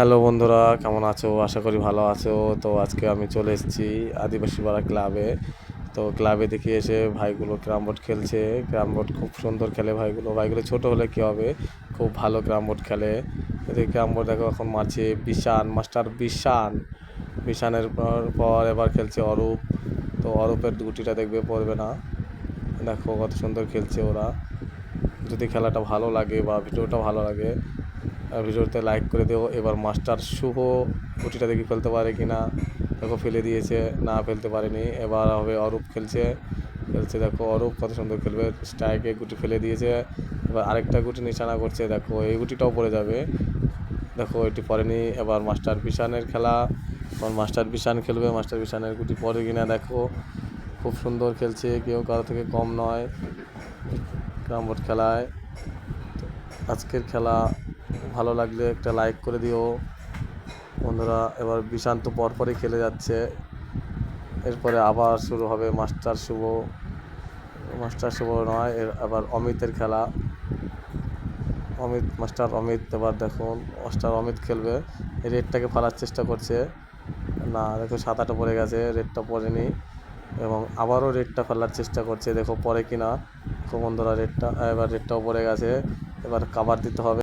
Hello বন্ধুরা, কেমন আছো? আশা করি ভালো আছো। তো আজকে আমি চলে এসেছি আদিবাসী পাড়া ক্লাবে। তো ক্লাবে দেখি এসে ভাইগুলো ক্যারাম বোর্ড খেলছে। ক্যারাম বোর্ড খুব সুন্দর খেলে ভাইগুলো ছোট হলে কী হবে, খুব ভালো ক্যারাম বোর্ড খেলে। এদের ক্যারাম বোর্ড দেখো এখন মারছে মাস্টার বিশানের পর এবার খেলছে অরূপ। তো অরূপের গুটিটা দেখবে পড়বে না। দেখো কত সুন্দর খেলছে ওরা। যদি খেলাটা ভালো লাগে বা ভিডিওটা ভালো লাগে, ভিডিওতে লাইক করে দিও। এবার মাস্টার শুভ গুটিটা দেখি ফেলতে পারে কি না। দেখো ফেলে দিয়েছে, না ফেলতে পারেনি। এবার হবে অরূপ খেলছে। দেখো অরূপ কত সুন্দর খেলবে, স্ট্রাইকে গুটি ফেলে দিয়েছে। এবার আরেকটা গুটি নিশানা করছে, দেখো এই গুটিটাও পড়ে যাবে। দেখো এটি পড়েনি। এবার মাস্টার বিশানের খেলা। এবার মাস্টার বিশান খেলবে, মাস্টার বিশানের গুটি পড়ে কিনা দেখো। খুব সুন্দর খেলছে, কেউ কারো থেকে কম নয় ক্যারাম বোর্ড খেলায়। আজকের খেলা ভালো লাগলে একটা লাইক করে দিও বন্ধুরা। এবার বিশান তো পরপরই খেলে যাচ্ছে, এরপরে আবার শুরু হবে মাস্টার শুভ নয়, আবার অমিতের খেলা। মাস্টার অমিত, এবার দেখুন মাস্টার অমিত খেলবে। রেডটাকে ফালার চেষ্টা করছে, না দেখো সাদাটা পড়ে গেছে, রেডটা পড়েনি। এবং আবারও রেডটা ফেলার চেষ্টা করছে, দেখো পরে কি না। দেখো বন্ধুরা এবার রেডটাও পড়ে গেছে। এবার কাভার দিতে হবে।